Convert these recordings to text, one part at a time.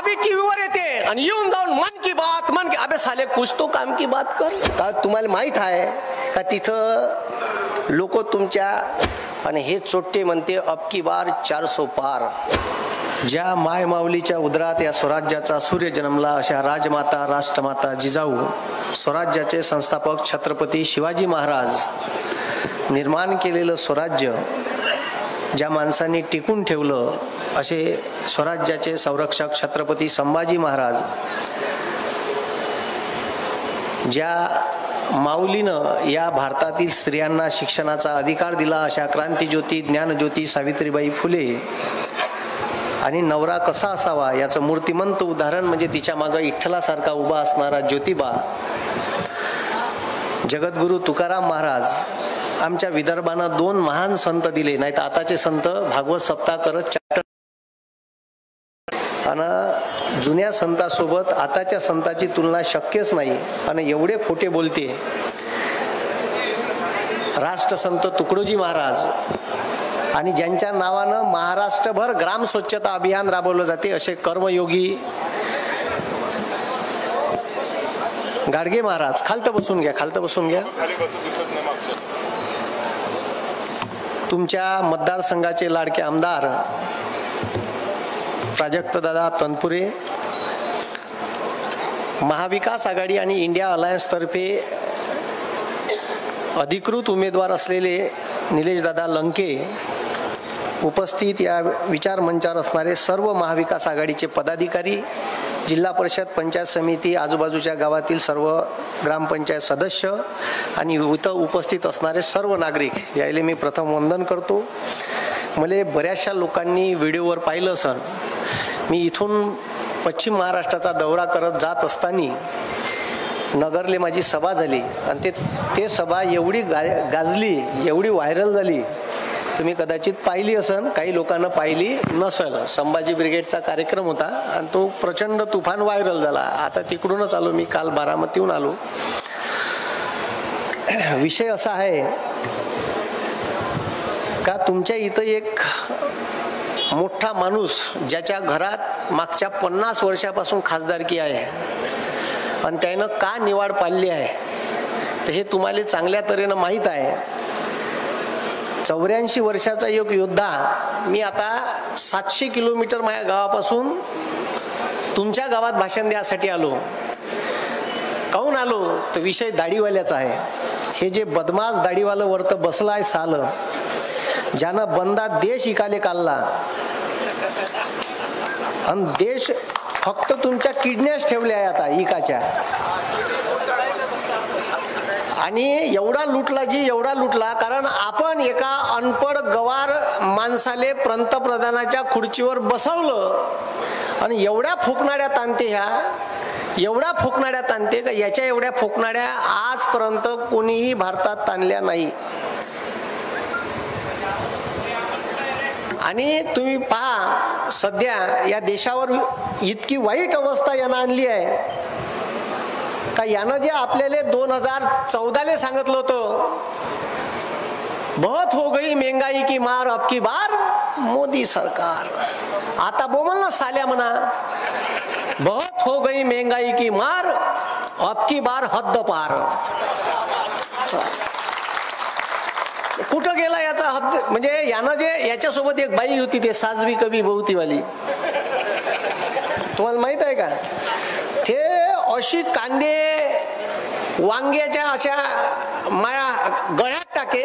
बी टीव्हीवर येते आणि येऊन जाऊन मन की बात अबे साले कुछ तो काम की बात कर. का तुम्हाला माहित आहे का तिथं लोक तुमच्या आणि हे चोट्टे म्हणते अब की बार 400 पार. ज्या माय माऊलीच्या उदरात या स्वराज्याचा सूर्य जन्मला अशा राजमाता राष्ट्रमाता जिजाऊ स्वराज्याचे संस्थापक छत्रपती शिवाजी महाराज निर्माण केलेलं स्वराज्य ज्या माणसांनी टिकून ठेवलं असे स्वराज्याचे संरक्षक छत्रपती संभाजी महाराज, ज्या माऊलीनं या भारतातील स्त्रियांना शिक्षणाचा अधिकार दिला अशा क्रांतीज्योती ज्ञानज्योती सावित्रीबाई फुले, आणि नवरा कसा असावा याचं मूर्तिमंत उदाहरण म्हणजे तिच्या मागे विठ्ठलासारखा उभा असणारा ज्योतिबा, जगद्गुरु तुकाराम महाराज. आमच्या विदर्भाने 2 महान संत दिले, नाही तर आताचे संत भागवत सप्ताह करत आणि जुन्या संतांसोबत आताच्या संतांची तुलना शक्यच नाही. आणि एवढे खोटे बोलते राष्ट्रसंत तुकडोजी महाराज, आणि ज्यांच्या नावानं महाराष्ट्रभर ग्राम स्वच्छता अभियान राबवलं जाते असे कर्मयोगी गाडगे महाराज. खालतं बसून घ्या, खालतं बसून घ्या. तुमच्या मतदारसंघाचे लाडके आमदार प्राजक्तदादा तनपुरे, महाविकास आघाडी आणि इंडिया अलायन्स तर्फे अधिकृत उमेदवार असलेले निलेशदादा लंके, उपस्थित या विचार मंचावर असणारे सर्व महाविकास आघाडीचे पदाधिकारी, जिल्हा परिषद पंचायत समिती आजूबाजूच्या गावातील सर्व ग्रामपंचायत सदस्य आणि इथं उपस्थित असणारे सर्व नागरिक, यायले मी प्रथम वंदन करतो. मला बऱ्याचशा लोकांनी व्हिडिओवर पाहिलं असन, मी इथून पश्चिम महाराष्ट्राचा दौरा करत जात असताना नगरले माझी सभा झाली आणि ते सभा एवढी गाजली, एवढी व्हायरल झाली, तुम्ही कदाचित पाहिली असन, काही लोकांना पाहिली नसेल. संभाजी ब्रिगेडचा कार्यक्रम होता आणि तो प्रचंड तुफान व्हायरल झाला. आता तिकडूनच आलो मी, काल बारामतीहून आलो. विषय असा आहे का तुमच्या इथं एक मोठा माणूस ज्याच्या घरात मागच्या 50 वर्षापासून खासदारकी आहे आणि त्यानं का निवाड पाडली आहे तर हे तुम्हाला चांगल्या तऱ्हेनं माहीत आहे. 84 वर्षाचा एक योद्धा. मी आता 700 किलोमीटर माझ्या गावापासून तुमच्या गावात भाषण द्यासाठी आलो. काहून आलो तर विषय दाढीवाल्याचा आहे. हे जे बदमाश दाढीवालं वरत बसलाय साल, ज्यानं बंदा देश इकाले काढला आणि देश फक्त तुमच्या किडनॅच ठेवल्या आहे आता इकाच्या. आणि एवढा लुटला जी एवढा लुटला कारण आपण एका अनपड गवार माणसाले पंतप्रधानाच्या खुर्चीवर बसवलं आणि एवढ्या फुकणाऱ्या ताणते ह्या, एवढ्या फुकणाऱ्या ताणते का याच्या एवढ्या फुकणाऱ्या आजपर्यंत कोणीही भारतात ताणल्या नाही. आणि तुम्ही पहा सध्या या देशावर इतकी वाईट अवस्था यानं आणली आहे का यानं जे आपल्याला 2014 सांगितलं होतं, बहुत हो गई महंगाई की मार अब की बार मोदी सरकार. आता बोमल ना साल्या म्हणा, बहुत हो गई महंगाई की मार अब की बार हद्द पार. कुठं गेला याचा हद्द, म्हणजे यानं जे याच्यासोबत एक बाई होती ते साजवी कवी बहुतीवाली, तुम्हाला माहित आहे का? ते अशी कांदे वांग्याच्या अशा माया गळ्यात टाके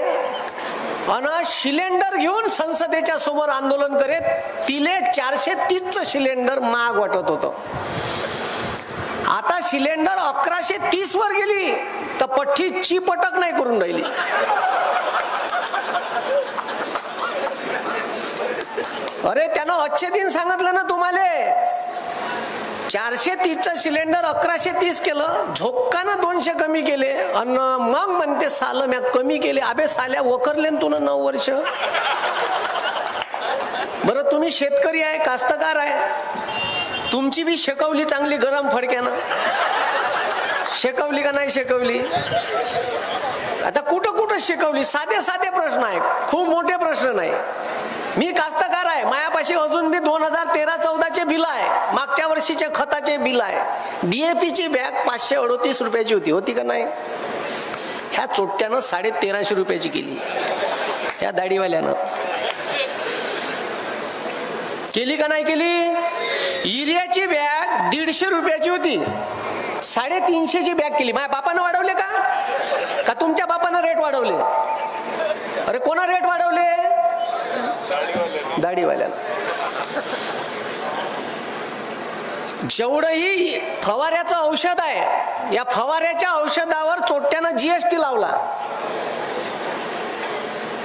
आणि सिलेंडर घेऊन संसदेच्या समोर आंदोलन करेत. तिले 430चं सिलेंडर महाग वाटत होतं. आता सिलेंडर 1130 वर गेली तर पठ्ठी चिपटक नाही करून राहिली. अरे त्यानं अच्छे दिन सांगितलं ना तुम्हाला, 430चं सिलेंडर 1130 केलं, झोक्कानं 200 कमी केले आणि मग म्हणते साल म्या कमी केले. अबे साल्या वखरले तुला 9 वर्ष. बरं तुम्ही शेतकरी आहे, कास्तकार आहे, तुमची बी शेकवली चांगली गरम फडक्यानं, शेकवली का नाही शेकवली? आता कुठं कुठं शिकवली? साधे साधे प्रश्न आहे, खूप मोठे प्रश्न नाही. मी कास्तकार पगार आहे. मायापाशी अजून बी 2013-14चे बिल आहे, मागच्या वर्षीचे खताचे बिल आहे. DAPची बॅग 538 रुपयाची होती का नाही? ह्या चोट्ट्यानं 1350 रुपयाची केली. ह्या दाढीवाल्यानं केली का नाही केली? युरियाची बॅग 150 रुपयाची होती, 350ची बॅग केली. माझ्या बापानं वाढवले का तुमच्या बापानं रेट वाढवले? अरे कोणा रेट वाढवले? दाढीवाल्यानं. जेवढंही फवाऱ्याचं औषध आहे, या फवाऱ्याच्या औषधावर चोट्ट्यानं GST लावला.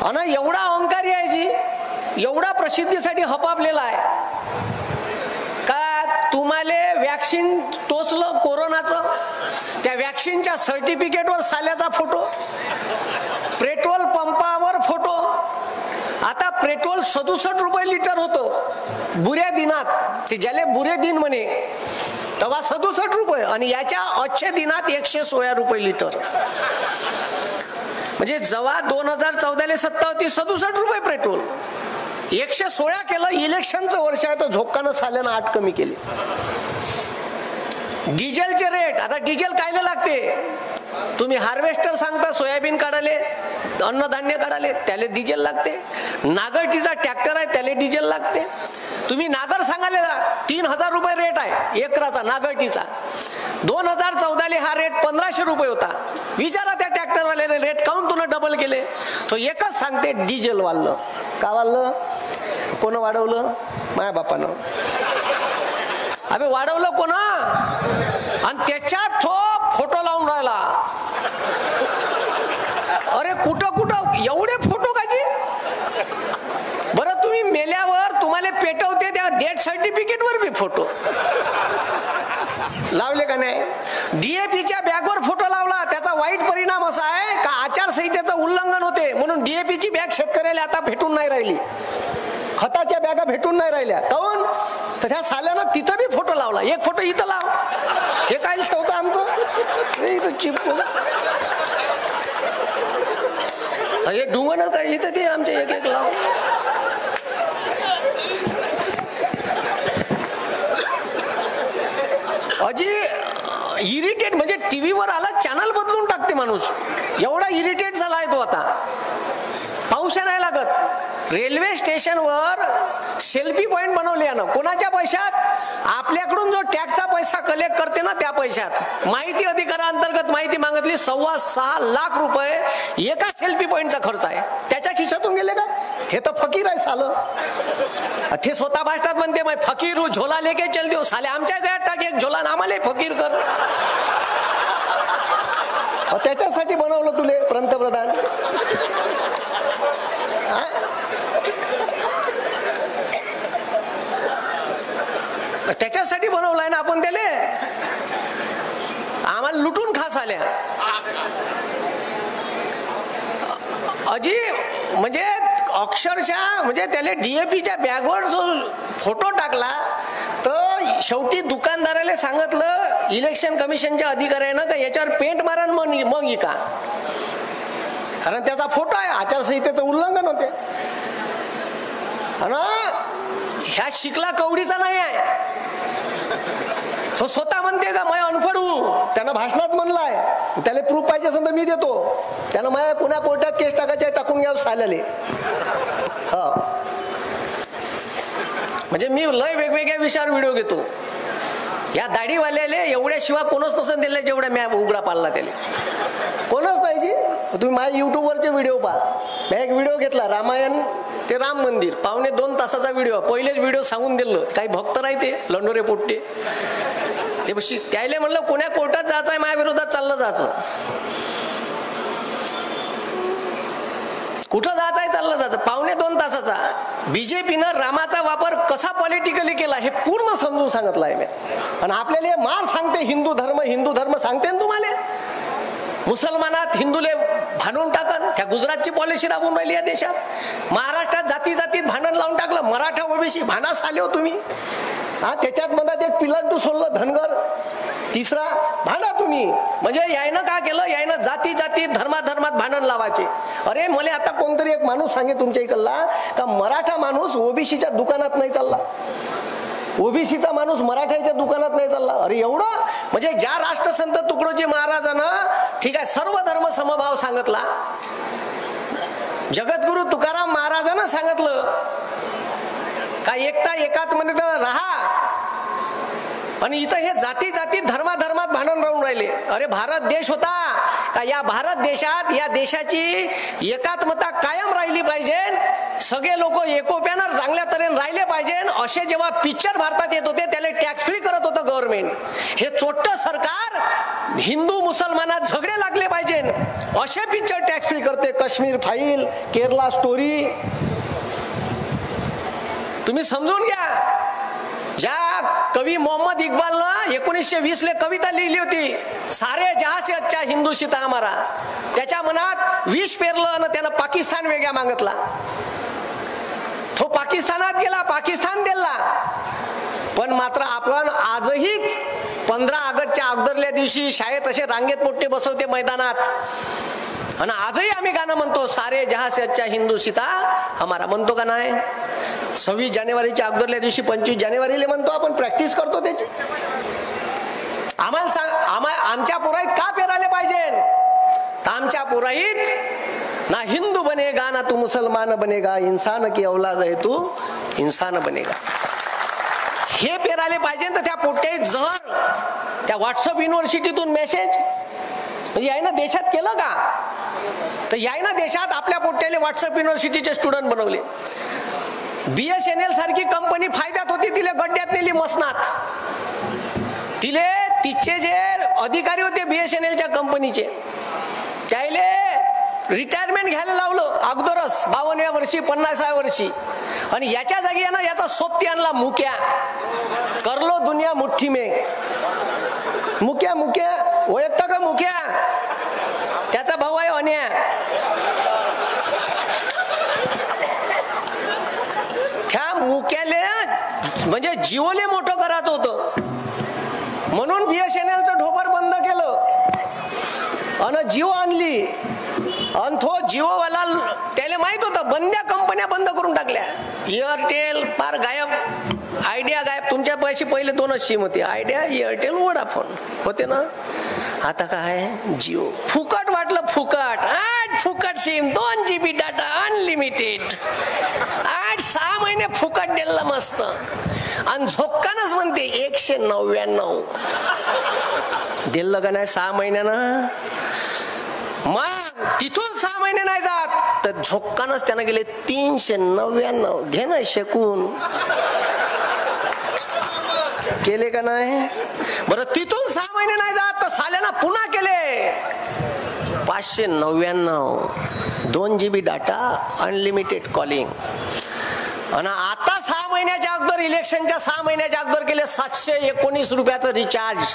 आणि एवढा अहंकारी आहे जी, एवढा प्रसिद्धीसाठी हपापलेला आहे का तुम्हाला वॅक्सिन टोचलं कोरोनाचं, त्या वॅक्सिनच्या सर्टिफिकेटवर साल्याचा फोटो, पेट्रोल पंपावर फोटो. आता पेट्रोल 67 रुपये लिटर होतं बुऱ्या दिनात, ते ज्याले बुरे दिन म्हणे तेव्हा 67 रुपये, आणि याच्या अच्छे दिनात 116 रुपये लिटर. म्हणजे जेव्हा 2014 सत्ता होती 67 रुपये पेट्रोल, 116 केलं. इलेक्शनचं वर्ष आहे तर झोक्कानं साल्यानं 8 कमी केले. डिझेलचे रेट, आता डिझेल कायले लागते? तुम्ही हार्वेस्टर सांगता सोयाबीन काढाले, अन्नधान्य काढाले, त्याला डिझेल लागते. नागरटीचा ट्रॅक्टर आहे त्याला डिझेल लागते. तुम्ही नागर सांगाले 3000 रुपये रेट आहे एकराचा नागरटीचा. 2014 हा रेट 1500 रुपये होता. विचारा त्या ट्रॅक्टरवाल्याने रेट काऊन तुला डबल केले? तो एकच सांगते, डिझेल वाढलं. का वाढलं? कोण वाढवलं? माझ्या बापानं. अबे वाढवलं कोण? आणि त्याच्यात तो फोटो लावून राहिला. अरे कुठं कुठं एवढे फोटो काजी? बरं तुम्ही मेल्यावर तुम्हाला पेटवते त्या डेथ सर्टिफिकेट वर बी फोटो लावले का नाही? DAPच्या बॅगवर फोटो लावला, त्याचा वाईट परिणाम असा आहे का आचारसंहितेचं उल्लंघन होते, म्हणून DAPची बॅग शेतकऱ्याला आता भेटून नाही राहिली, खताच्या बॅगा भेटून नाही राहिल्या. काऊन? तर त्या साल्यानं तिथं बी फोटो लावला. एक फोटो इथं लाव, हे काय ठेवतं आमचं इथं चिपकून. हे डुंगण काय इथं ते आमचे एक एक लाव. अजी इरिटेट, म्हणजे टीव्हीवर आला चॅनल बदलून टाकते माणूस, एवढा इरिटेट झाला आहे तो. आता पाऊस नाही लागत. रेल्वे स्टेशनवर सेल्फी पॉइंट बनवले ना. कोणाच्या पैशात? आपल्याकडून जो टॅक्सचा पैसा कलेक्ट करते ना त्या पैशात. माहिती अधिकारांतर्गत माहिती मागितली, 6.25 लाख रुपये एका सेल्फी पॉइंटचा खर्च आहे. त्याच्या खिशातून गेले का? हे तर फकीर आहे सालं. ते स्वतः भाषणात म्हणते मैं फकीर हूं, झोला लेके चल देऊ. साले आमच्या गळ्यात टाक एक झोला, आम्हाला फकीर कर. त्याच्यासाठी बनवलं तुले पंतप्रधान? त्याच्यासाठी बनवलाय ना आपण त्याले. आम्हाला लुटून खास आल्या. अजी म्हणजे अक्षरशः म्हणजे त्याला DAPच्या बॅगवर जो फोटो टाकला, तर शेवटी दुकानदाराला सांगितलं इलेक्शन कमिशनच्या अधिकाऱ्यानं का याच्यावर पेंट मारा मग का, कारण त्याचा फोटो आहे, आचारसंहितेचं उल्लंघन होते. आणि ह्या शिकला कवडीचा नाही आहे. तो स्वतः म्हणते का मैं अनफड हूं, त्यानं भाषणात म्हणलाय. त्याला प्रूफ पाहिजे असेल तर मी देतो. त्यानं माझ्या पुण्या कोर्टात केस टाकायचे, टाकून घ्यावं साल्याले. म्हणजे मी लय वेगवेगळ्या विषयावर व्हिडिओ घेतो. या दाढीवाल्याले एवढ्या शिवाय कोणच नसेल दिले जेवढ्या मी उघडा पाळला त्याला. कोणच नाही जी. तुम्ही माझ्या युट्यूबवरचे व्हिडिओ पहा. मी एक व्हिडिओ घेतला रामायण ते राम मंदिर, 2.25 तासाचा व्हिडिओ. पहिलेच व्हिडिओ सांगून दिलं, काही भक्त नाही ते लंडोरे पोट्टे ते बशी. त्याला म्हणलं कोण्या कोर्टात जायचं आहे, माझ्या विरोधात चाललं जायचं, कुठं जायचं आहे चाललं जायचं. 2.25 तासाचा. BJPनं रामाचा वापर कसा पॉलिटिकली केला हे पूर्ण समजून सांगितलं आहे मी. आणि आपल्याला मार सांगते हिंदू धर्म सांगते ना तुम्हाला. मुसलमानात हिंदूले भांडून टाकन. त्या गुजरातची पॉलिसी राबवून राहिली या देशात. महाराष्ट्रात जाती जातीत भांडण लावून टाकलं. मराठा OBC भांडास आले हो तुम्ही. हा त्याच्यात मधात एक पिलांटू सोडलं धनगर, तिसरा भांडा तुम्ही. म्हणजे यायनं का केलं, यायनं जाती जातीत धर्मात भांडण लावायचे. अरे मला आता कोणतरी एक माणूस सांगे तुमच्या इकडला का मराठा माणूस ओबीसीच्या दुकानात नाही चालला, ओबीसीचा माणूस मराठ्याच्या दुकानात नाही चालला. अरे एवढं म्हणजे ज्या राष्ट्रसंत तुकडोजी महाराजांना ठीक आहे सर्व धर्म समभाव सांगितला, जगद्गुरु तुकाराम महाराजांना सांगितलं का एकता एकात्मतेने राहा, आणि इथं हे जाती जाती धर्मात भांडण राहून राहिले. अरे भारत देश होता का, या भारत देशात या देशाची एकात्मता कायम राहिली पाहिजे, सगळे लोक एकोप्यानं चांगल्या तऱ्हेने राहिले पाहिजे. असे जेव्हा पिक्चर भारतात येत होते त्याला टॅक्स फ्री करत होतं गव्हर्नमेंट. हे चोट्ट सरकार हिंदू मुसलमानात झगडे लागले पाहिजे असे पिक्चर टॅक्स फ्री करते. काश्मीर फाईल, केरला स्टोरी, तुम्ही समजून घ्या. ज्या कवी मोहम्मद इक्बालनं 1920 ले कविता लिहिली होती, सारे जहां से अच्छा हिंदू सीता हमारा, त्याच्या मनात विष पेरलं आणि त्यानं पाकिस्तान वेगळा मागितला. तो पाकिस्तानात गेला, पाकिस्तान दिला. पण मात्र आपण आजही 15 ऑगस्टच्या अगोदरल्या दिवशी शाळेत असे रांगेत मोठे बसवते मैदानात, आणि आजही आम्ही गाणं म्हणतो सारे जहां से अच्छा हिंदू सीता हमारा, म्हणतो का नाही? 26 जानेवारीच्या अगोदरल्या दिवशी 25 जानेवारीला म्हणतो आपण, प्रॅक्टिस करतो त्याची. आम्हाला सांग, आमच्या पुराईत का पेरायला पाहिजे? तर आमच्या पुराईत ना हिंदू बनेगा ना तू मुसलमान बनेगा, इंसान की औलाद है तू इंसान बनेगा, हे पेरायला पाहिजे. तर त्या पोट्यात जहर, त्या व्हॉट्सअप युनिव्हर्सिटीतून मेसेज, म्हणजे यायनं देशात केलं का? तर यायनं देशात आपल्या पोट्याले व्हॉट्सअप युनिव्हर्सिटीचे स्टुडंट बनवले. BSNL सारखी कंपनी फायद्यात होती, तिले गड्ड्यात नेली मसनात. तिले तिचे जे अधिकारी होते BSNLच्या कंपनीचे, त्याले रिटायरमेंट घ्यायला लावलं अगोदरच 52व्या वर्षी 50व्या वर्षी. आणि याच्या जागी ना याचा सोबती आणला मुक्या, करलो दुनिया मुठ्ठी में. मुक्या ओळखता का मुक्या? त्याचा भाऊ आहे अन्या. त्या मुक्याले म्हणजे जिओले मोठं करायचं होतं, म्हणून BSNLचं ढोबर बंद केलं आणि जिओ आणली. आणि तो जिओवाला त्याला माहित होतं बंद्या कंपन्या बंद करून टाकल्या. एअरटेल पार गायब, आयडिया गायब. तुमच्या पैसे पहिले 2च सिम होते, आयडिया, एअरटेल, वोडाफोन होते ना. आता काय जिओ फुकट वाटलं, फुकट 8 फुकट सिम, 2 GB डाटा अनलिमिटेड, 8-6 महिने फुकट दिलं मस्त. आणि झोक्कानच म्हणते 199 दिलं का नाही 6 महिन्यानं. मग तिथून 6 महिने नाही जात तर झोक्कानच त्यानं गेले 399. घे ना शकून, केले का नाही? बरं तिथून 6 महिने नाही जात तर साल्यानं पुन्हा केले 599, 2 GB डाटा अनलिमिटेड कॉलिंग. आणि आता 6 महिन्याच्या अगोदर, इलेक्शनच्या 6 महिन्याच्या अगोदर केले 719 रुपयाचं रिचार्ज.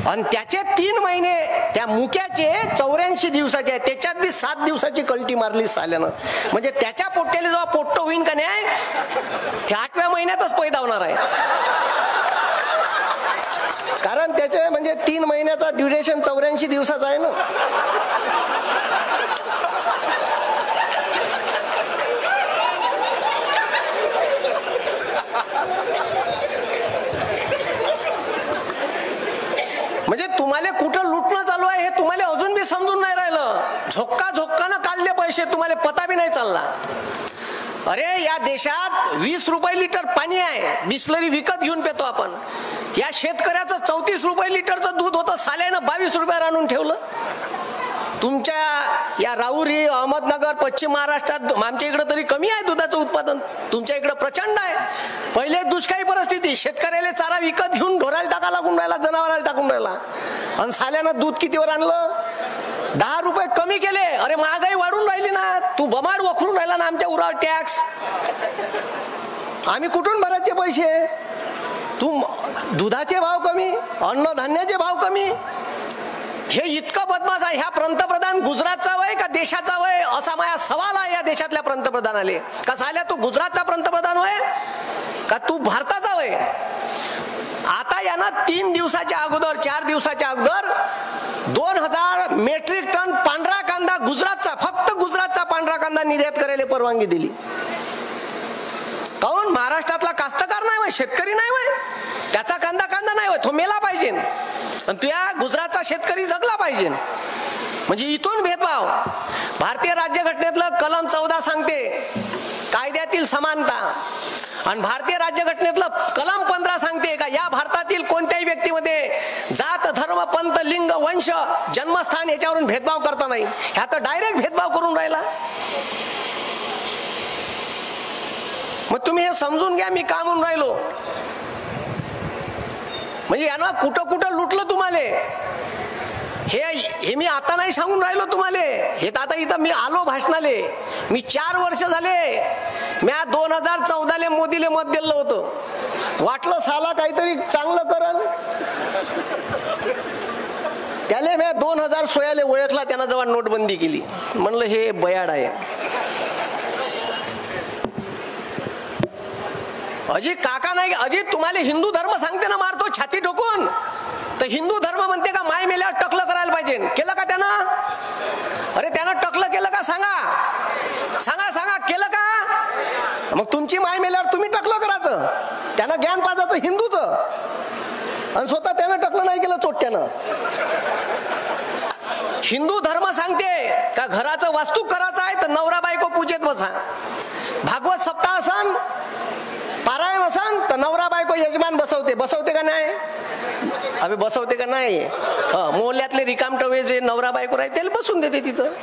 आणि त्याचे 3 महिने त्या मुक्याचे 84 दिवसाचे आहे, त्याच्यात बी 7 दिवसाची कल्टी मारली साल्यानं. म्हणजे त्याच्या पोट्याला जेव्हा पोट्ट होईन का नाही, त्या 8व्या महिन्यातच पैदा होणार आहे. कारण त्याचे म्हणजे 3 महिन्याचा ड्युरेशन 84 दिवसाचा आहे ना. म्हणजे तुम्हाला कुठं लुटणं चालू आहे हे तुम्हाला अजून बी समजून नाही राहिलं. झोक्कानं काढले पैसे, तुम्हाला पता बी नाही चालला. अरे या देशात 20 रुपये लिटर पाणी आहे, बिस्लरी विकत घेऊन पितो आपण. या शेतकऱ्याचं 34 रुपये लिटरचं दूध होतं, साल्यानं 22 रुपयावर आणून ठेवलं. तुमच्या या राहुरी, अहमदनगर, पश्चिम महाराष्ट्रात, आमच्या इकडे तरी कमी आहे दुधाचं उत्पादन, तुमच्या इकडे प्रचंड आहे. पहिले दुष्काळी परिस्थिती, शेतकऱ्याला चारा विकत घेऊन ढोराला टाका लागून राहिला, जनावराला टाकून राहिला. आणि साल्यानं दूध कितीवर आणलं? 10 रुपये कमी केले. अरे महागाई वाढून राहिली ना, तू बमाड वखरून राहिला ना आमच्या उरावर टॅक्स. आम्ही कुठून भरायचे पैसे? तू दुधाचे भाव कमी, अन्नधान्याचे भाव कमी. हे इतकं बदमाश आहे. ह्या पंतप्रधान गुजरातचा वय का देशाचा वय असा माझा सवाल आहे या देशातल्या पंतप्रधानाले. का झाल्या तू गुजरातचा पंतप्रधान वय? का तू भारताचा होय? आता यानं 3 दिवसाच्या अगोदर 4 दिवसाच्या अगोदर 2000 मेट्रिक टन पांढरा कांदा गुजरातचा, फक्त गुजरातचा पांढरा कांदा निर्यात करायला परवानगी दिली. काऊन? महाराष्ट्रातला कास्तकार नाही होय, शेतकरी नाही होय, त्याचा कांदा नाही होय, तो मेला पाहिजे आणि तुया गुजरातचा शेतकरी जगला पाहिजे. म्हणजे इथून भेदभाव. भारतीय राज्यघटनेतलं कलम 14 सांगते कायद्यातील समानता, आणि भारतीय राज्यघटनेतलं कलम 15 सांगते का या भारतातील कोणत्याही व्यक्तीमध्ये जात, धर्म, पंथ, लिंग, वंश, जन्मस्थान याच्यावरून भेदभाव करता नाही. ह्या तर डायरेक्ट भेदभाव करून राहिला. मग तुम्ही हे समजून घ्या मी का म्हणून राहिलो. म्हणजे यानं कुठं कुठं लुटलं तुम्हाला. हे मी आता नाही सांगून राहिलो तुम्हाला. हे तर आता इथं मी आलो भाषणाले. मी 4 वर्ष झाले. मी 2014 मोदीले मत दिलं होतं. वाटलं साला काहीतरी चांगलं करल. त्याले मी 2016 ओळखला. त्यानं जेव्हा नोटबंदी केली म्हणलं हे बयाड आहे. अजित काका नाही, अजित तुम्हाला हिंदू धर्म सांगते ना मारतो छाती ठोकून. तर हिंदू धर्म म्हणते का माय मेल्यावर टकलं करायला पाहिजे. केलं का त्यानं? अरे त्यानं टकलं केलं का? सांगा सांगा सांगा, केलं का? मग तुमची माय मेल्यावर तुम्ही टकलं करायचं. त्यानं ज्ञान पाजायचं हिंदूचं, आणि स्वतः त्यानं टकलं नाही केलं चोट्यानं. हिंदू धर्म सांगते का घराचं वास्तू करायचं आहे तर नवरा बायको पूजेत बसा. भागवत सप्ताह असन, पारायण असन तर नवरा बायको यजमान बसवते का नाही? अबे बसवते का नाही? मोहल्ल्यातले रिकामटवे जे नवरा बायको राहते त्याला बसून देते तिथं.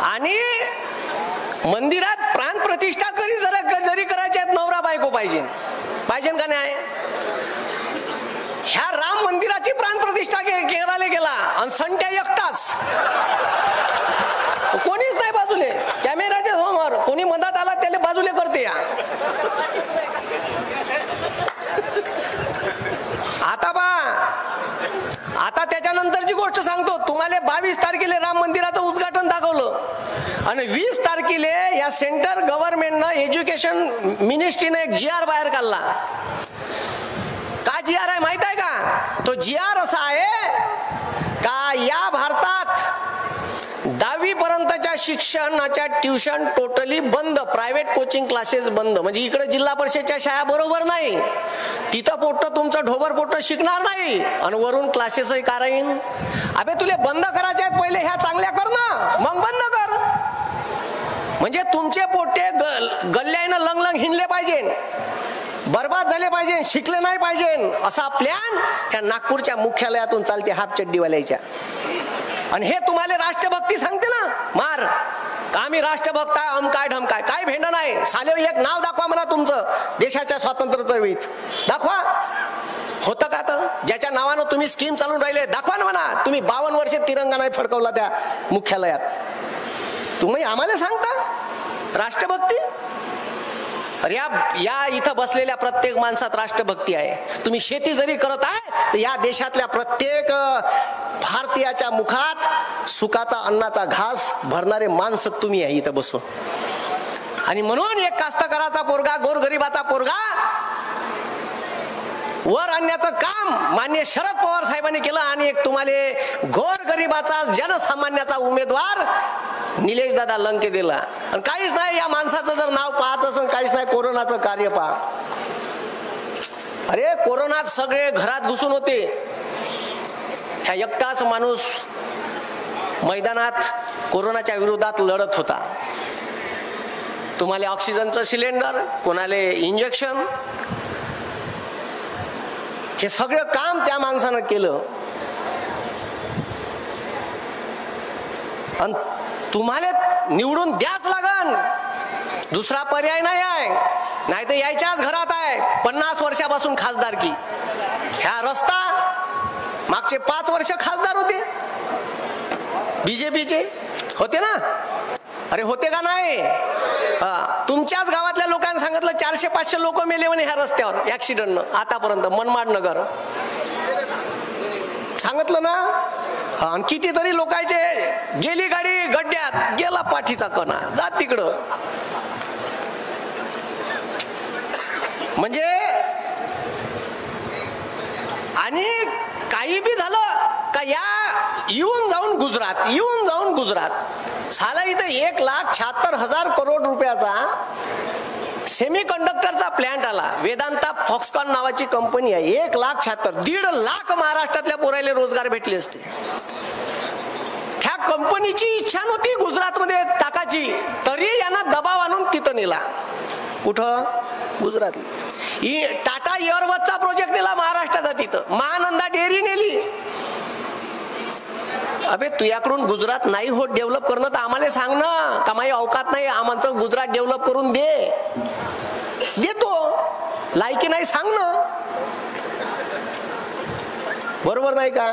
आणि मंदिरात प्राण प्रतिष्ठा जरी करायची नवरा बायको पाहिजे का नाही? ह्या राम मंदिराची प्राण प्रतिष्ठा करायला गेला आणि संट्या एकटाच, कोणीच नाही बाजूले. कॅमेराच्या समोर कोणी मधात आला त्याला बाजूले करते. आता त्याच्यानंतरची गोष्ट सांगतो तुम्हाला. 22 तारखेला राम मंदिराचं उद्घाटन दाखवलं आणि 20 तारखेला या सेंट्रल गव्हर्नमेंटनं एज्युकेशन मिनिस्ट्रीने एक GR बाहेर काढला. का GR आहे माहित आहे का? तो GR असा आहे का या भारतात 10वी पर्यंतच्या शिक्षणाच्या ट्युशन टोटली बंद, प्रायव्हेट कोचिंग क्लासेस बंद. म्हणजे इकडे जिल्हा परिषदच्या शाळा बरोबर नाही, तिथं पोट्ट तुमचं ढोबर पोट्ट शिकणार नाही आणि वरून क्लासेसही करायन. अबे तुले बंद करायचे आहेत पहिले ह्या चांगल्या कर ना, मग बंद कर. म्हणजे तुमचे पोट्टे गल्ल्यानं लंग हिंडले पाहिजे, बर्बाद झाले पाहिजे, शिकले नाही पाहिजे असा प्लॅन त्या नागपूरच्या मुख्यालयातून चालते हाफ चड्डीवाल्याच्या. आणि हे तुम्हाला राष्ट्रभक्ती सांगते ना मार का आम्ही राष्ट्रभक्त आहे, अमकाय ढमकाय. काय भेंड नाही. साले एक नाव दाखवा मला तुमचं देशाच्या स्वातंत्र्य चळवळीत. दाखवा. होतं का? तर ज्याच्या नावानं तुम्ही स्कीम चालून राहिले दाखवा ना म्हणा. तुम्ही 52 वर्षे तिरंगा नाही फडकवला त्या मुख्यालयात. तुम्ही आम्हाला सांगता राष्ट्रभक्ती? अरे या इथं बसलेल्या प्रत्येक माणसात राष्ट्रभक्ती आहे. तुम्ही शेती जरी करत आहे तर या देशातल्या प्रत्येक भारतीयाच्या मुखात सुखाचा अन्नाचा घास भरणारे माणसं तुम्ही आहे इथं बसून. आणि म्हणून एक कास्तकाराचा पोरगा, गोरगरिबाचा पोरगा वर आणण्याचं काम माननीय शरद पवार साहेबांनी केलं. आणि एक तुम्हाला गोरगरिबाचा जनसामान्याचा उमेदवार निलेश दादा लंके दिला. आणि काहीच नाही या माणसाचं जर नाव पाहायचं असेल, काहीच नाही. कोरोनाचं कार्य पहा. अरे कोरोनात सगळे घरात घुसून होते. ह्या एकटाच माणूस मैदानात कोरोनाच्या विरोधात लढत होता. तुम्हाला ऑक्सिजनचं सिलेंडर, कोणाला इंजेक्शन, हे सगळं काम त्या माणसानं केलं. आणि तुम्हाला निवडून द्याच लागन, दुसरा पर्याय नाही आहे. नाही तर यायच्याच घरात आहे 50 वर्षापासून खासदारकी. ह्या रस्ता मागचे 5 वर्ष खासदार होते बीजेपीचे, होते ना? अरे होते का नाही? तुमच्याच गावातल्या लोकांनी सांगितलं 400-500 लोक मेले म्हणे ह्या रस्त्यावर ऍक्सिडेंटनं आतापर्यंत. मनमाड नगर सांगितलं ना. आणि कितीतरी लोकांचे गेली गाडी गड्ड्यात, गेला पाठीचा कणा, जा तिकडं. म्हणजे आणि काही बी झालं का या येऊन जाऊन गुजरात साला इथं 1,76,000 करोड रुपयाचा सेमी कंडक्टरचा प्लांट आला. वेदांता फॉक्सकॉन नावाची कंपनी आहे. 1,76,000 1,50,000 महाराष्ट्रातल्या पोरायला रोजगार भेटले असते. त्या कंपनीची इच्छा नव्हती गुजरातमध्ये टाकायची, तरी यांना दबाव आणून तिथं नेला. कुठं? गुजरात. टाटा एअरबसचा प्रोजेक्ट नेला महाराष्ट्राचा, तिथं महानंदा डेअरी नेली. अबे तुझ्याकडून गुजरात नाही होत डेव्हलप करणं तर आम्हाला सांग ना, का माझी अवकात नाही, आम्हाला गुजरात डेव्हलप करून देतो. लायकी नाही सांग ना, बरोबर नाही का?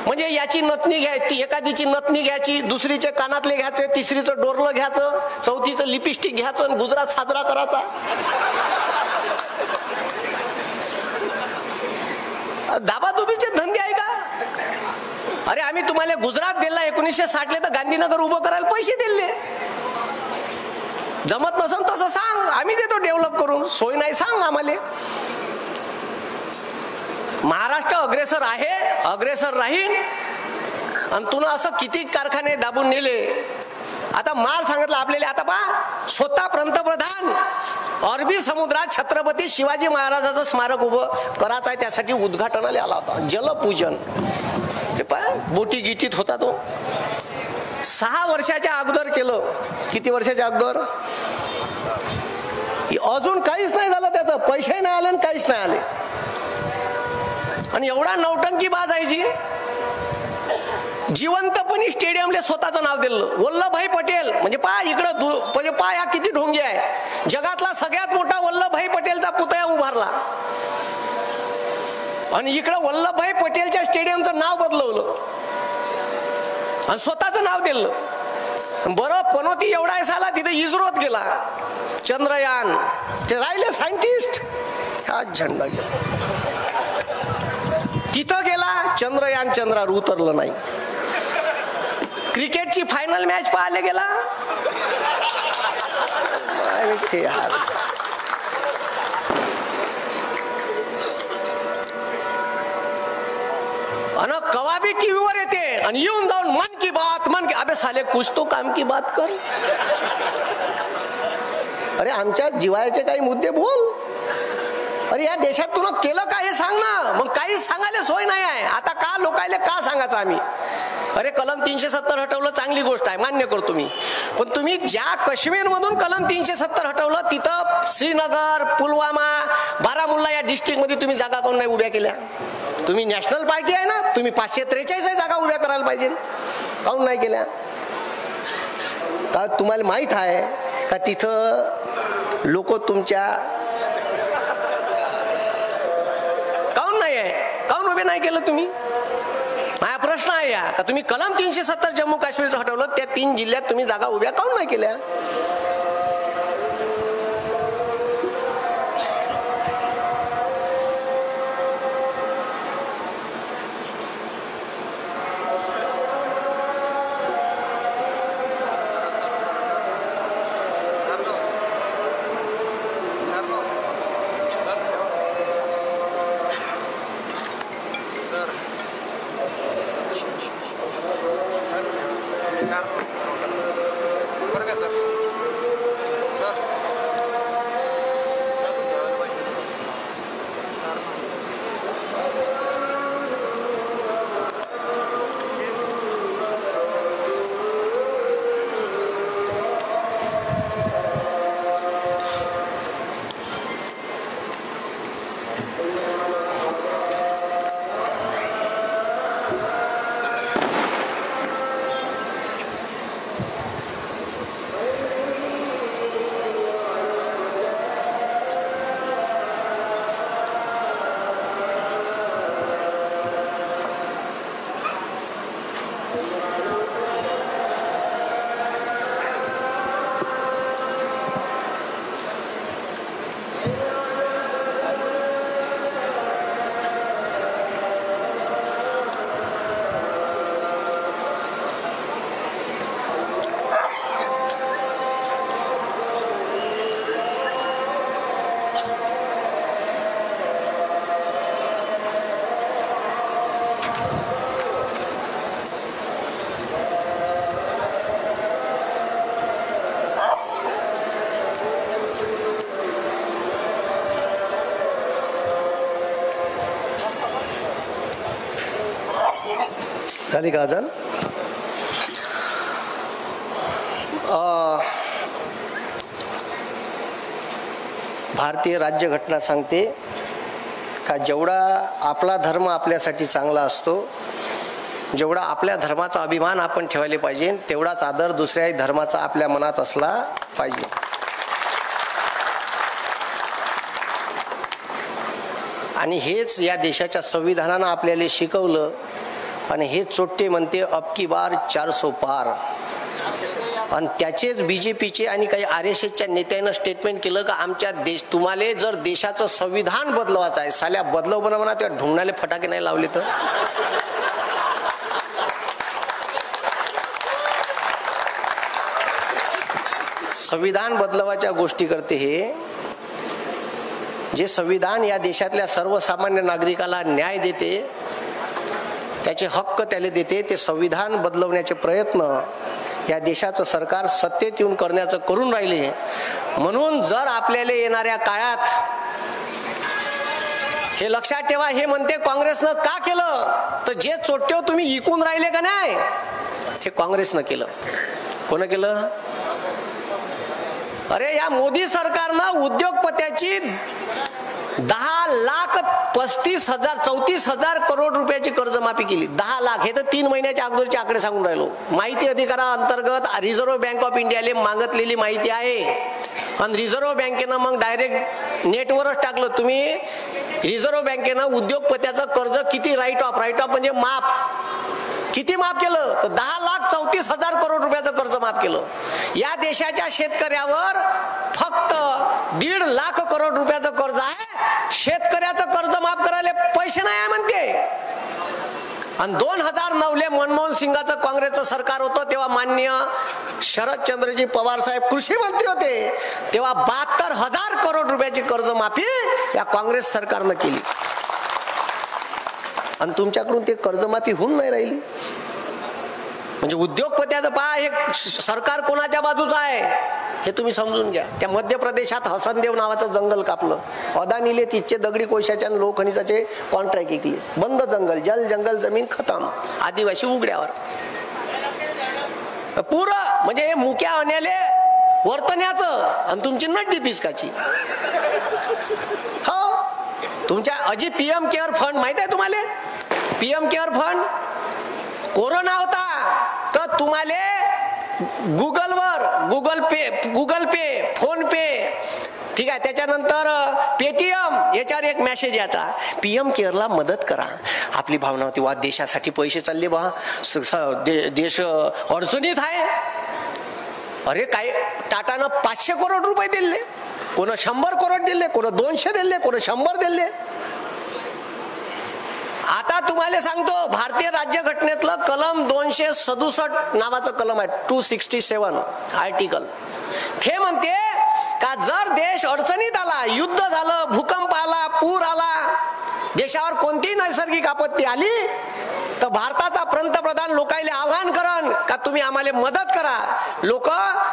म्हणजे याची नथनी घ्यायची, एखादीची नथनी घ्यायची, दुसरीचे कानातले घ्यायचे, तिसरीचं डोरलं घ्यायचं, चौथीचं लिपस्टिक घ्यायचं आणि गुजरात साजरा करायचा. दाबादुबीचे धंदे आहे का? अरे आम्ही तुम्हाला गुजरात दिला 1960 तर गांधीनगर उभं करायला पैसे दिले. जमत नसन तसं सांग, आम्ही देतो डेव्हलप करून. सोय नाही सांग आम्हाला. महाराष्ट्र अग्रेसर आहे, अग्रेसर राहील. आणि तुला असं किती कारखाने दाबून नेले. आता माल सांगितलं आपल्याला. आता पहा, स्वतः पंतप्रधान अरबी समुद्रात छत्रपती शिवाजी महाराजाचं स्मारक उभं करायचं आहे, त्यासाठी उद्घाटनाला आला होता. जलपूजन ते पहा, बोटी गिटीत होता तो. 6 वर्षाच्या अगोदर केलं. किती वर्षाच्या अगोदर? अजून काहीच नाही झालं, त्याचं पैसे नाही आले आणि काहीच नाही आले. आणि एवढा नौटंकी बाज आहे जी, जिवंतपणी स्टेडियमला स्वतःचं नाव दिलं, वल्लभभाई पटेल. म्हणजे पहा इकडं, म्हणजे पहा या किती ढोंगी आहे. जगातला सगळ्यात मोठा वल्लभभाई पटेलचा पुतळा उभारला आणि इकडं वल्लभभाई पटेलच्या स्टेडियमचं नाव बदलवलं आणि स्वतःचं नाव दिलं. बरं, पनोती एवढा आहे साला, तिथे इस्रोत गेला. चंद्रयान ते राहिले सायंटिस्ट, हा झेंडा गेला. तिथं गेला चंद्रयान, चंद्रावर उतरलं नाही. क्रिकेटची फायनल मॅच पाहायला गेला, आणि कवा भी टीव्हीवर येते आणि येऊन जाऊन मन की बात, अबे साले कुछ तो काम की बात कर. अरे आमच्या जिवाळ्याचे काही मुद्दे बोल. अरे या देशात तुला केलं काय हे सांग ना. मग काहीच सांगायला सोय नाही आहे. आता का लोकायले का सांगायचं आम्ही? अरे कलम 370 हटवलं, चांगली गोष्ट आहे, मान्य करतो मी. पण तुम्ही ज्या काश्मीर मधून कलम 370 हटवलं, तिथं श्रीनगर, पुलवामा, बारामुल्ला या डिस्ट्रिक्ट मध्ये तुम्ही जागा कोण नाही उभ्या केल्या? तुम्ही नॅशनल पार्टी आहे ना, तुम्ही 543 जागा उभ्या करायला पाहिजे, काऊन नाही केल्या? का तुम्हाला माहित आहे का तिथं लोक तुमच्या काऊन नाही आहे, काऊन उभे नाही केलं तुम्ही? माझा प्रश्न आहे या का तुम्ही कलम 370 जम्मू काश्मीरचं हटवलं, त्या 3 जिल्ह्यात तुम्ही जागा उभ्या काऊन नाही केल्या? बरं का सर? झाली का अजून? भारतीय राज्यघटना सांगते का जेवढा आपला धर्म आपल्यासाठी चांगला असतो, जेवढा आपल्या धर्माचा अभिमान आपण ठेवायला पाहिजे, तेवढाच आदर दुसऱ्याही धर्माचा आपल्या मनात असला पाहिजे. आणि हेच या देशाच्या संविधानानं आपल्याला शिकवलं. आणि हे चोट्टे म्हणते अब की बार 400 पार. आणि त्याचेच बीजेपीचे आणि काही RSSच्या नेत्यानं स्टेटमेंट केलं का आमच्या देश, तुम्हाला जर देशाचं संविधान बदलवायचं आहे, साल्या बदलव म्हणा, त्या ढोंगणाले फटाके नाही लावले तर. संविधान बदलवायच्या गोष्टी करते हे. जे संविधान या देशातल्या सर्वसामान्य नागरिकाला न्याय देते, त्याचे हक्क त्याला देते, ते संविधान बदलवण्याचे प्रयत्न या देशाचं सरकार सत्तेत येऊन करण्याचं करून राहिले. म्हणून जर आपल्याला येणाऱ्या काळात हे लक्षात ठेवा, हे म्हणते काँग्रेसनं का केलं, तर जे चोट्टे तुम्ही इकून राहिले का नाही, ते काँग्रेसनं केलं. कोण केलं? अरे या मोदी सरकारनं उद्योगपत्याची 10,35,000 करोड रुपयाची कर्जमाफी केली. 10 लाख. हे तर 3 महिन्याच्या अगोदरचे आकडे सांगून राहिलो. माहिती अधिकाराअंतर्गत रिझर्व्ह बँक ऑफ इंडियाला मागितलेली माहिती आहे. आणि रिझर्व्ह बँकेनं मग डायरेक्ट नेटवरच टाकलं, तुम्ही रिझर्व्ह बँकेनं उद्योगपत्याचं कर्ज किती राईट ऑफ म्हणजे माफ किती माफ केलं, तर 10,34,000 करोड रुपयाचं कर्ज माफ केलं. या देशाच्या शेतकऱ्यावर फक्त 1.5 लाख करोड रुपयाचं कर्ज आहे. शेतकऱ्याचं कर्ज माफ करायला पैसे नाही आहे म्हणते. आणि 2009 मनमोहन सिंगाचं काँग्रेसचं सरकार होतं, तेव्हा माननीय शरदचंद्रजी पवार साहेब कृषी मंत्री होते, तेव्हा 72,000 करोड रुपयाची कर्जमाफी या काँग्रेस सरकारनं केली. आणि तुमच्याकडून ते कर्जमाफी होऊन नाही राहिली. म्हणजे उद्योगपत्याचं पहा, हे सरकार कोणाच्या बाजूचं आहे हे तुम्ही समजून घ्या. त्या मध्य प्रदेशात हसनदेव नावाचं जंगल कापलं, अदानीले तिथचे दगडी कोळशाच्या आणि लोखनिसाचे कॉन्ट्रॅक्ट ऐकले, बंद जंगल, जंगल जमीन खतम, आदिवासी उघड्यावर. पुरं म्हणजे हे मुक्या अन्याले वर्तण्याचं आणि तुमची नड्डी पिचकाची. हो, तुमच्या अजी PM केअर फंड माहित आहे तुम्हाला? PM केअर फंड कोरोना होता तर तुम्हाला गुगल पे फोन पे, ठीक आहे, त्याच्यानंतर पेटीएम, याच्यावर एक मेसेज याचा, PM केअरला मदत करा. आपली भावना होती वा देशासाठी पैसे चालले बा, देश अडचणीत आहे. अरे काय, टाटानं 500 करोड रुपये दिले, कोण 100 करोड दिले, कोण 200 दिले, कोण 100 दिले. आता तुम्हाला सांगतो, भारतीय राज्यघटनेतलं कलम 267 नावाचं कलम आहे, 267 आर्टिकल, ते म्हणते का जर देश अडचणीत आला, युद्ध झालं, भूकंप आला, पूर आला, देशावर कोणतीही नैसर्गिक आपत्ती आली, तर भारताचा पंतप्रधान लोकांना आवाहन करन का तुम्ही आम्हाला मदत करा. लोक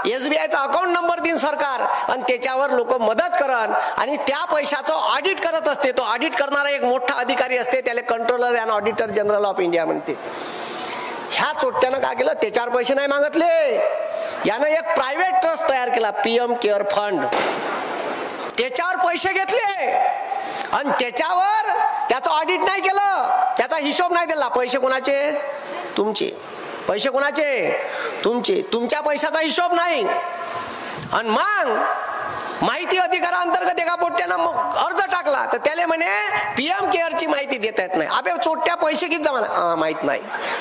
SBIचा अकाउंट नंबर देईन सरकार, आणि त्याच्यावर लोक मदत करन, आणि त्या पैशाचं ऑडिट करत असते. तो ऑडिट करणारा एक मोठा अधिकारी असते, त्याला controller and auditor general of India म्हणते. ह्या चोट्यानं काय केलं, त्याच्यावर पैसे नाही मागितले, यानं एक प्रायव्हेट ट्रस्ट तयार केला, PM केअर फंड, त्याच्यावर पैसे घेतले आणि त्याच्यावर त्याचं ऑडिट नाही केलं, त्याचा हिशोब नाही दिला. पैसे कोणाचे? तुमचे. पैसे कोणाचे? तुमचे. तुमच्या पैशाचा हिशोब नाही. आणि मग माहिती अधिकाराअंतर्गत एका पोट्यानं अर्ज टाकला, तर त्याला म्हणे PM केअरची माहिती देता येत नाही. अबे चोट्या, पैसे किती जमा? माहित नाही.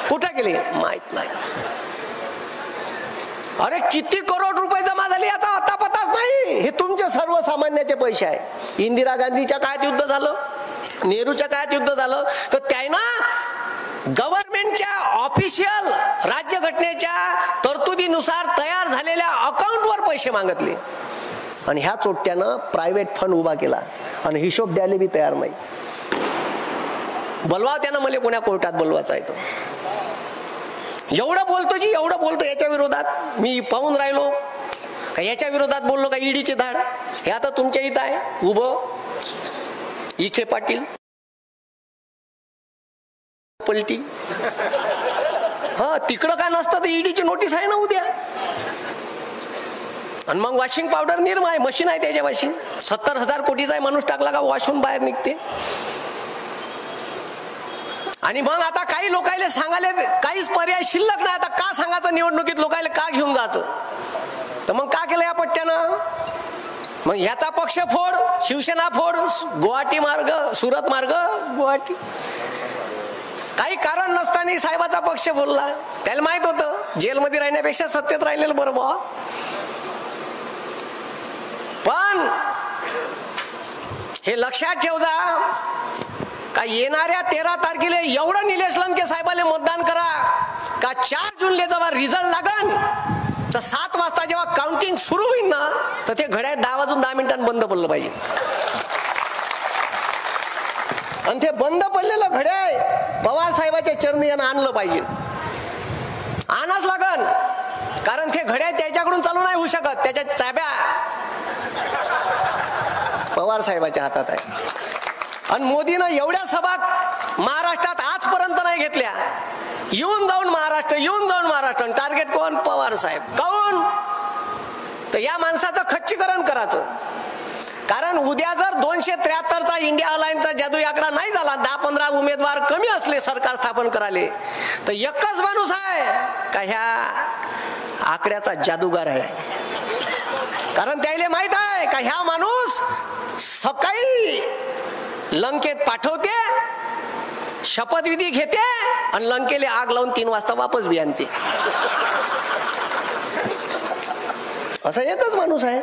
कुठे गेले? माहित नाही. अरे किती करोड रुपये जमा झाले याचा आता पताच नाही. हे तुमचे सर्वसामान्याचे पैसे आहे. इंदिरा गांधीच्या काळात युद्ध झालं, नेहरूच्या काळात युद्ध झालं, तर त्यानं गव्हर्नमेंटच्या ऑफिशियल राज्यघटनेच्या तरतुदीनुसार तयार झालेल्या अकाउंटवर पैसे मागितले. आणि ह्या चोट्यानं प्रायव्हेट फंड उभा केला आणि हिशोब द्यायला बी तयार नाही. बोलवा त्यानं, मला कोण्या कोर्टात बोलवायचं आहे. तो एवढं बोलतो जी, एवढं बोलतो याच्या विरोधात. मी पाहून राहिलो का याच्या विरोधात बोललो का ईडीचे धाड. हे आता तुमच्या इथं आहे उभं, इखे पाटील पलटी तिकडं काय नसतं तर ईडीची नोटीस आहे ना उद्या. आणि मग वॉशिंग पावडर निर्मा आहे, मशीन आहे त्याच्या वॉशिंग. 70,000 कोटीचा माणूस टाकला का वॉशून बाहेर निघते. आणि मग आता काही लोकायले सांगायला काहीच पर्याय शिल्लक नाही. आता का सांगायचं निवडणुकीत लोकायले का घेऊन जायचं. तर मग का केलं या पट्ट्यानं. मग ह्याचा पक्ष फोड, शिवसेना फोड, गुवाहाटी मार्ग, सुरत मार्ग, गुवाहाटी. काही कारण नसताना साहेबाचा पक्ष बोलला. त्याला माहित होतं जेलमध्ये राहण्यापेक्षा सत्तेत राहिलेलं बरोबर. पण हे लक्षात ठेव जा का येणाऱ्या 13 तारखेला एवढं निलेश लंके साहेबाले मतदान करा का 4 जूनला जेव्हा रिझल्ट लागन तर 7 वाजता जेव्हा काउंटिंग सुरू होईल ना तर ते घड्याळ 10 वाजून 10 मिनिटांनी बंद पडलं पाहिजे. आणि ते बंद पडलेलं घड्याळ पवार साहेबाच्या चरणी यांना आणलं पाहिजे. आणाच लागन. कारण ते घड्याळ त्याच्याकडून चालू नाही होऊ शकत. त्याच्या चाब्या पवार साहेबाच्या हातात आहे. आणि मोदीनं एवढ्या सभा महाराष्ट्रात आजपर्यंत नाही घेतल्या. येऊन जाऊन महाराष्ट्र. टार्गेट कोण. पवार साहेब. काऊन. तर या माणसाचं खच्चीकरण करायचं. कारण उद्या जर 273चा इंडिया अलायन्सचा जादू आकडा नाही झाला, 10-15 उमेदवार कमी असले सरकार स्थापन कराले तर एकच माणूस आहे का ह्या आकड्याचा जादूगार आहे. कारण त्याला माहित आहे का ह्या माणूस सकाळी लंकेत पाठवते, शपथविधी घेते आणि लंकेले आग लावून 3 वाजता वापस बी आणते. असा एकच माणूस आहे,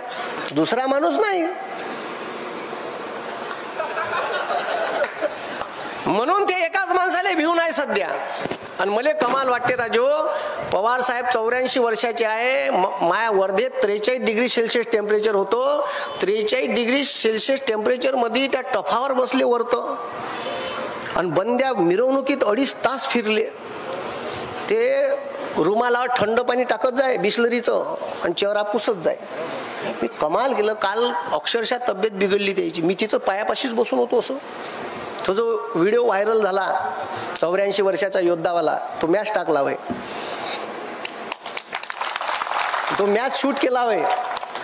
दुसरा माणूस नाही. म्हणून ते एकाच माणसाला भिवून आहे सध्या. आणि मला कमाल वाटते राजू, पवार साहेब 84 वर्षाचे आहे. माया वर्धेत 43 डिग्री सेल्सिअस टेम्परेचर होतो. 43 डिग्री सेल्सिअस टेम्परेचर मध्ये त्या टफावर बसले वरतं आणि बंद्या मिरवणुकीत 2.5 तास फिरले. ते रुमालावर थंड पाणी टाकत जाय बिस्लरीचं आणि चेहरा पुसत जाय. मी कमाल केलं. काल अक्षरशः तब्येत बिघडली त्याची. मी तिथं पायापाशीच बसून होतो. असं तो जो व्हिडिओ व्हायरल झाला 84 वर्षाचा योद्धावाला, तो मॅच टाकला होय. तो मॅच शूट केला होय.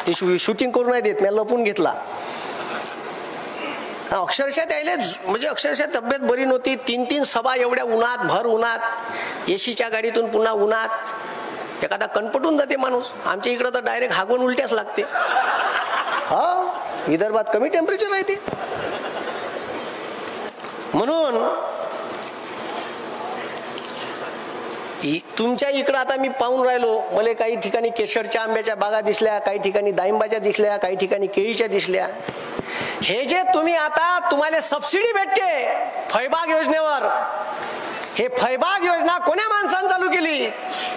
ती शूटिंग करू नाही देत, मी लपून घेतला. अक्षरशः त्याला म्हणजे अक्षरशः तब्येत बरी नव्हती. 3-3 सभा एवढ्या उन्हात, भर उन्हात, एसीच्या गाडीतून पुन्हा उन्हात. एखादा कणपटून जाते माणूस. आमच्या इकडं तर डायरेक्ट हागून उलट्याच लागते. विदर्भात कमी टेम्परेचर राहते. म्हणून तुमच्या इकडं आता मी पाहून राहिलो. मला काही ठिकाणी केशरच्या आंब्याच्या बागा दिसल्या, काही ठिकाणी डाळिंबाच्या दिसल्या, काही ठिकाणी केळीच्या दिसल्या. हे जे तुम्ही आता तुम्हाला सबसिडी भेटते फळबाग योजनेवर, हे फळबाग योजना कोण्या माणसाने चालू केली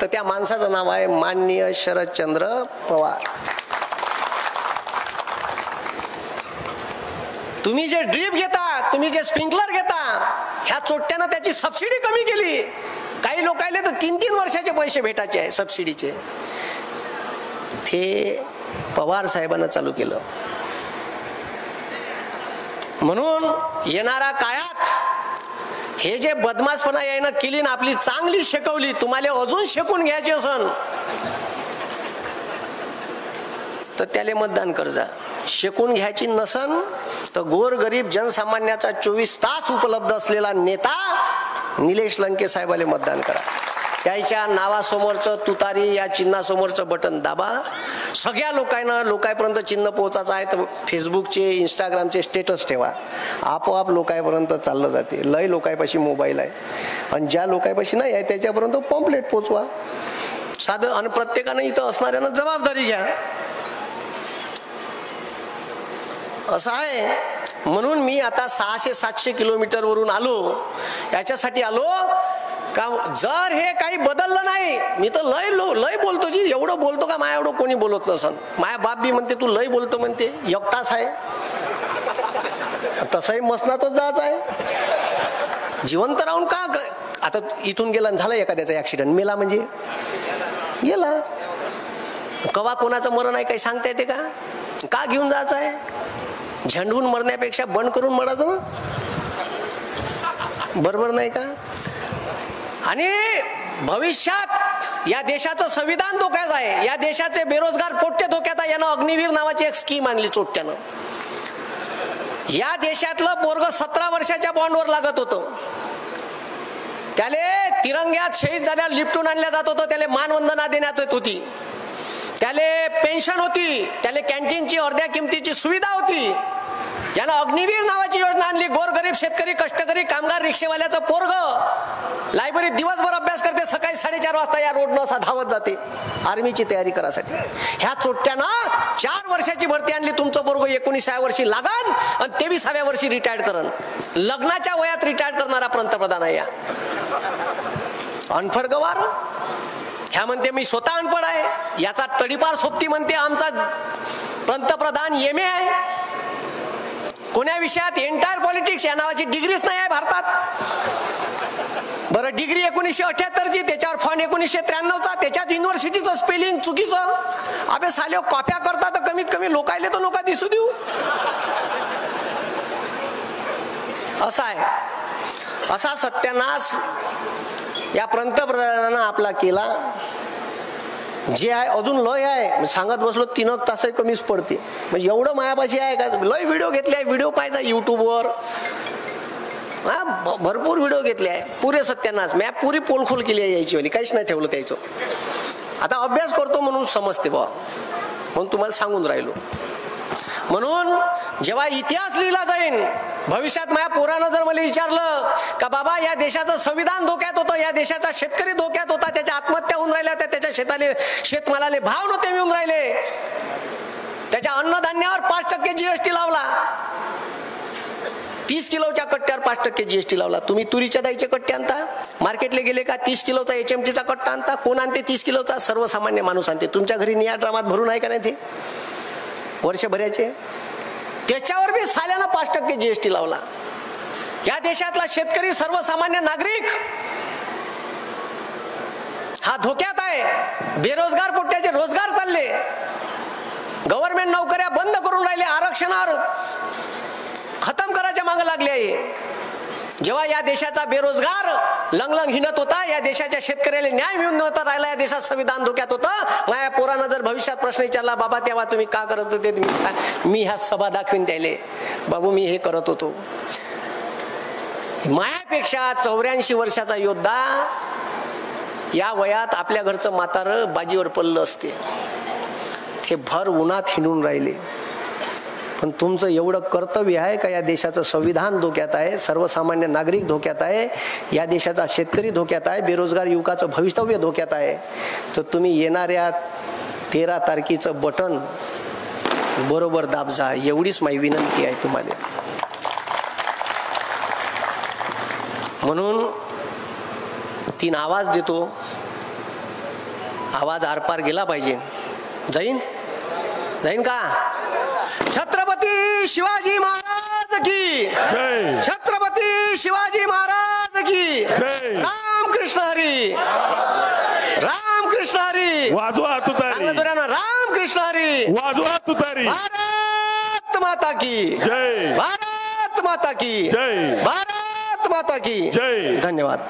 तर त्या माणसाचं नाव आहे माननीय शरदचंद्र पवार. तुम्ही जे ड्रीप घेता, तुम्ही जे स्प्रिंकलर घेता, ह्या चोट्यानं त्याची सबसिडी कमी केली. काही लोकांना तर 3-3 वर्षाचे पैसे भेटायचे आहे सबसिडीचे. ते पवार साहेबांना चालू केलं. म्हणून येणाऱ्या काळात हे जे बदमाशपणा यायनं केली ना आपली चांगली शिकवली, तुम्हाला अजून शिकून घ्यायचे असन तर त्याले मतदान करजा. शिकून घ्यायची नसन तर गोरगरीब जनसामान्याचा 24 तास उपलब्ध असलेला नेता निलेश लंके साहेबाले मतदान करा. त्याच्या नावासमोरचं तुतारी या चिन्हासमोरचं बटन दाबा. सगळ्या लोकांपर्यंत चिन्ह पोहोचायचं आहे तर फेसबुकचे, इंस्टाग्रामचे स्टेटस ठेवा. आपोआप लोकांपर्यंत चाललं जाते. लय लोकांपाशी मोबाईल आहे आणि ज्या लोकांपाशी नाही आहे त्याच्यापर्यंत पॉम्पलेट पोचवा साधं. आणि प्रत्येकानं इथं असणाऱ्यानं जबाबदारी घ्या. असं आहे. म्हणून मी आता 600-700 किलोमीटर वरून आलो. याच्यासाठी आलो का जर हे काही बदललं नाही, मी तर लय बोलतो जी. एवढं बोलतो का माया एवढं कोणी बोलत नसन. माया बाप बी म्हणते तू लय बोलतो म्हणते. एकटाच आहे तसंही मसनातच जायचं आहे. जिवंत राहून का आता इथून गेला झाला एखाद्याचा ऍक्सिडेंट, मेला म्हणजे गेला. कवा कोणाचं मरण आहे काही सांगता येते का घेऊन जायचं आहे. झंडून मरण्यापेक्षा बंद करून मरायचं ना, बरोबर नाही का. आणि भविष्यात या देशाचं संविधान धोक्यात आहे, या देशाचे बेरोजगार पोट्टे धोक्यात आहे, यानं अग्निवीर नावाची एक स्कीम आणली चोट्ट्यानं. या देशातलं पोरग 17 वर्षाच्या बॉन्डवर लागत होतं, त्याले तिरंग्यात शहीद झाल्यावर लिफ्टून आणल्या जात होतं, त्याला मानवंदना देण्यात येत होती, त्याले पेन्शन होती, त्याला कॅन्टीनची अर्ध्या किमतीची सुविधा होती. यानं अग्निवीर नावाची योजना आणली. गोरगरीब शेतकरी, कष्टकरी, कामगार, रिक्षेवाल्याचं पोरग लायब्ररीत दिवसभर अभ्यास करते, सकाळी 4:30 वाजता या रोडनं असा धावत जाते आर्मीची तयारी करासाठी. ह्या चोट्ट्यानं 4 वर्षाची भरती आणली. तुमचं पोरग 19व्या वर्षी लागन आणि 23व्या वर्षी रिटायर्ड करण. लग्नाच्या वयात रिटायर्ड करणारा पंतप्रधान आहे. या अनफड गवार ह्या म्हणते मी स्वतः अनपड आहे, याचा तडीपार सोबती म्हणते आमचा पंतप्रधान MA आहे. कोण्या विषयात एंटायर पॉलिटिक्स या नावाची डिग्रीच नाही आहे भारतात. बरं, डिग्री 1978ची, त्याच्यावर फॉन 1993चा, त्याच्यात युनिव्हर्सिटीचं स्पेलिंग चुकीचं. अबे साले कॉप्या करता तर कमीत कमी लोकायले तो नका दिसू देऊ. असा आहे, असा सत्यानाश या पंतप्रधानानं आपला केला. जे आहे अजून लय आहे, सांगत बसलो 3 तासही कमीच पडते. म्हणजे एवढं मायापाशी आहे का? लय व्हिडिओ घेतले आहे, व्हिडिओ पाहायचा युट्यूबवर, भरपूर व्हिडिओ घेतले आहे. पुरे सत्यानाश मी पुरी पोलखोल केली आहे यायची वाली, काहीच नाही ठेवलं त्याचं. आता अभ्यास करतो म्हणून समजते बा, म्हणून तुम्हाला सांगून राहिलो. म्हणून जेव्हा इतिहास लिहिला जाईल भविष्यात, माझ्या पोरानं जर मला विचारलं का बाबा या देशाचं संविधान धोक्यात होतं, या देशाचा शेतकरी धोक्यात होता, त्याच्या आत्महत्या होऊन राहिल्या होत्या, त्याच्या शेतमालाले भाव नव्हते मिळून राहिले, त्याच्या अन्नधान्यावर 5% GST लावला, 30 किलोच्या कट्ट्यावर 5% GST लावला. तुम्ही तुरीच्या डाळीचे कट्टे आणता, मार्केटला गेले का 30 किलोचा HMTचा कट्टा आणता. कोण आणते 30 किलोचा? सर्वसामान्य माणूस आणते. तुमच्या घरी निया ड्रामात भरून आहे का नाही ते वर्षभराचे? त्याच्यावर बी साल्यानं 5% GST लावला. या देशातला शेतकरी, सर्वसामान्य नागरिक हा धोक्यात आहे. बेरोजगार पोट्ट्याचे रोजगार चालले, गव्हर्नमेंट नोकऱ्या बंद करून राहिले, आरक्षणावर खतम करायच्या मागे लागले आहे. जेव्हा या देशाचा बेरोजगार लंगलंग हिंडत होता, या देशाच्या शेतकऱ्याला न्याय मिळून नव्हता राहिला, या देशात संविधान धोक्यात होतं. माझ्या पोरानं जर भविष्यात प्रश्न विचारला, बाबा तेव्हा तुम्ही का करत होते, मी ह्या सभा दाखवीन त्याले, बाबू मी हे करत होतो. मायापेक्षा 84 वर्षाचा योद्धा या वयात आपल्या घरचं म्हातारं बाजीवर पडलं असते. ते भर उन्हात हिंडून राहिले. पण तुमचं एवढं कर्तव्य आहे का या देशाचं संविधान धोक्यात आहे, सर्वसामान्य नागरिक धोक्यात आहे, या देशाचा शेतकरी धोक्यात आहे, बेरोजगार युवकाचं भवितव्य धोक्यात आहे, तर तुम्ही येणाऱ्या 13 तारखेचं बटन बरोबर दाबजा. एवढीच माझी विनंती आहे तुम्हाला. म्हणून 3 आवाज देतो, आवाज आरपार गेला पाहिजे. जाईन का? छत्रपती शिवाजी महाराज की जय. छत्रपती शिवाजी महाराज की जय. रामकृष्ण हरी, रामकृष्ण हरी. वाजवा तुतारी, रामकृष्ण हरी. वाजवा तुतारी. भारत माता की जय, भारत माता की जय, भारत माता की जय. धन्यवाद.